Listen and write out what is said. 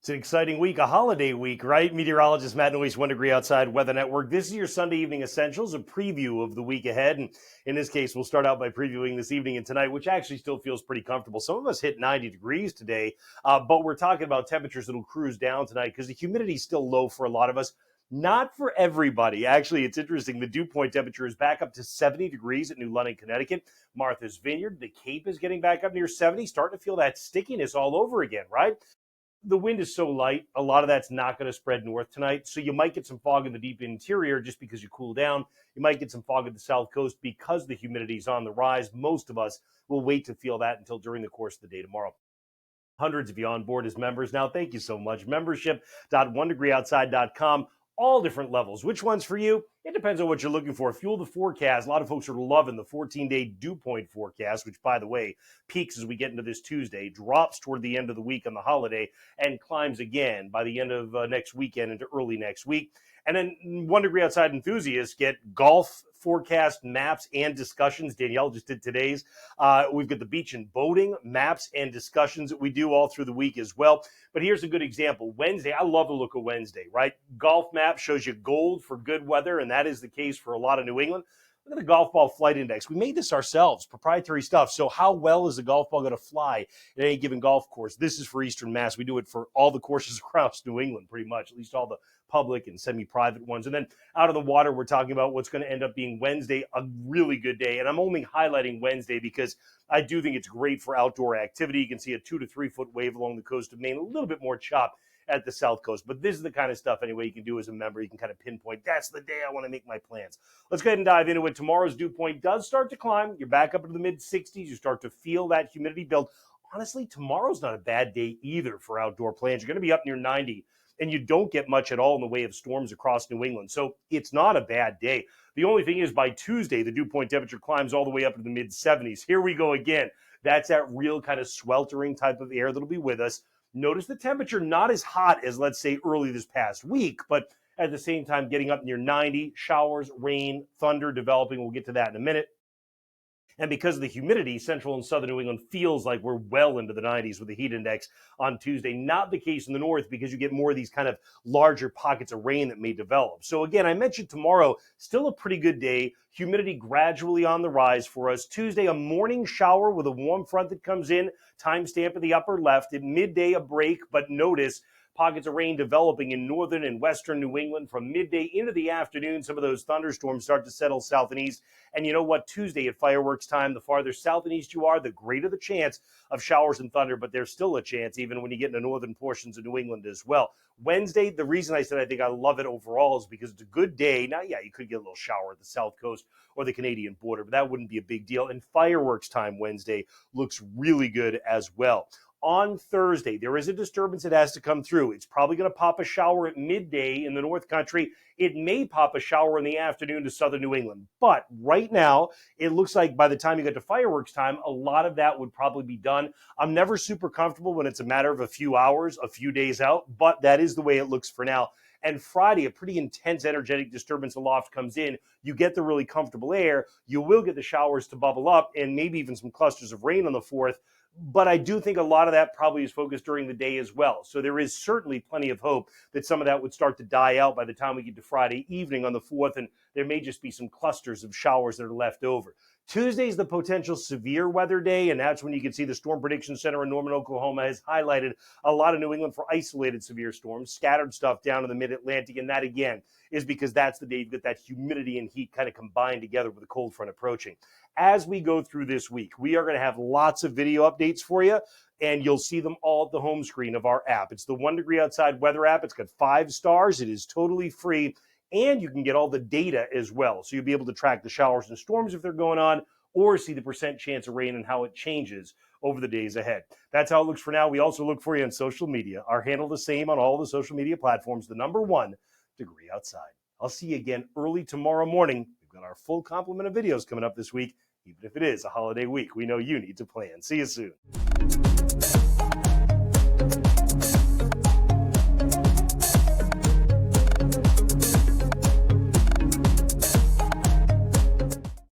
It's an exciting week, a holiday week, right? Meteorologist Matt Noyes, 1 degree outside Weather Network. This is your Sunday Evening Essentials, a preview of the week ahead. And in this case, we'll start out by previewing this evening and tonight, which actually still feels pretty comfortable. Some of us hit 90 degrees today, but we're talking about temperatures that'll cruise down tonight because the humidity is still low for a lot of us. Not for everybody. Actually, it's interesting. The dew point temperature is back up to 70 degrees at New London, Connecticut. Martha's Vineyard, the Cape is getting back up near 70, starting to feel that stickiness all over again, right? The wind is so light, a lot of that's not going to spread north tonight. So you might get some fog in the deep interior just because you cool down. You might get some fog at the south coast because the humidity is on the rise. Most of us will wait to feel that until during the course of the day tomorrow. Hundreds of you on board as members now. Thank you so much. Membership.onedegreeoutside.com. All different levels. Which one's for you? It depends on what you're looking for. Fuel the forecast. A lot of folks are loving the 14-day dew point forecast, which, by the way, peaks as we get into this Tuesday, drops toward the end of the week on the holiday, and climbs again by the end of next weekend into early next week. And then 1 degree outside enthusiasts get golf forecast maps and discussions. Danielle just did today's. We've got the beach and boating maps and discussions that we do all through the week as well. But here's a good example. Wednesday, I love the look of Wednesday, right? Golf map shows you gold for good weather, and that is the case for a lot of New England. Look at the golf ball flight index. We made this ourselves, proprietary stuff. So how well is the golf ball going to fly at any given golf course? This is for Eastern Mass. We do it for all the courses across New England, pretty much, at least all the public and semi-private ones. And then out of the water, we're talking about what's going to end up being Wednesday, a really good day. And I'm only highlighting Wednesday because I do think it's great for outdoor activity. You can see a 2 to 3 foot wave along the coast of Maine, a little bit more chop at the south coast. But this is the kind of stuff, anyway, you can do as a member. You can kind of pinpoint, that's the day I want to make my plans. Let's go ahead and dive into it. Tomorrow's dew point does start to climb. You're back up into the mid-60s. You start to feel that humidity build. Honestly, tomorrow's not a bad day either for outdoor plans. You're going to be up near 90, and you don't get much at all in the way of storms across New England. So it's not a bad day. The only thing is by Tuesday, the dew point temperature climbs all the way up to the mid-70s. Here we go again. That's that real kind of sweltering type of air that'll be with us. Notice the temperature not as hot as, let's say, early this past week, but at the same time getting up near 90, showers, rain, thunder developing. We'll get to that in a minute. And because of the humidity, central and southern New England feels like we're well into the 90s with the heat index on Tuesday. Not the case in the north because you get more of these kind of larger pockets of rain that may develop. So again, I mentioned tomorrow, still a pretty good day. Humidity gradually on the rise for us. Tuesday, a morning shower with a warm front that comes in. Timestamp in the upper left. At midday, a break, but notice pockets of rain developing in northern and western New England from midday into the afternoon. Some of those thunderstorms start to settle south and east. And you know what? Tuesday at fireworks time, the farther south and east you are, the greater the chance of showers and thunder. But there's still a chance even when you get into northern portions of New England as well. Wednesday, the reason I said I think I love it overall is because it's a good day. Now, yeah, you could get a little shower at the south coast or the Canadian border, but that wouldn't be a big deal. And fireworks time Wednesday looks really good as well. On Thursday, there is a disturbance that has to come through. It's probably going to pop a shower at midday in the North Country. It may pop a shower in the afternoon to southern New England. But right now, it looks like by the time you get to fireworks time, a lot of that would probably be done. I'm never super comfortable when it's a matter of a few hours, a few days out, but that is the way it looks for now. And Friday, a pretty intense energetic disturbance aloft comes in. You get the really comfortable air. You will get the showers to bubble up and maybe even some clusters of rain on the 4th. But I do think a lot of that probably is focused during the day as well. So there is certainly plenty of hope that some of that would start to die out by the time we get to Friday evening on the 4th, and there may just be some clusters of showers that are left over. Tuesday's the potential severe weather day, and that's when you can see the Storm Prediction Center in Norman, Oklahoma has highlighted a lot of New England for isolated severe storms, scattered stuff down in the mid-Atlantic, and that, again, is because that's the day you get that humidity and heat kind of combined together with a cold front approaching. As we go through this week, we are going to have lots of video updates for you, and you'll see them all at the home screen of our app. It's the 1 Degree Outside weather app. It's got 5 stars. It is totally free, and you can get all the data as well. So you'll be able to track the showers and storms if they're going on, or see the percent chance of rain and how it changes over the days ahead. That's how it looks for now. We also look for you on social media. Our handle the same on all the social media platforms, the number 1 Degree Outside. I'll see you again early tomorrow morning. We've got our full complement of videos coming up this week. Even if it is a holiday week, we know you need to plan. See you soon.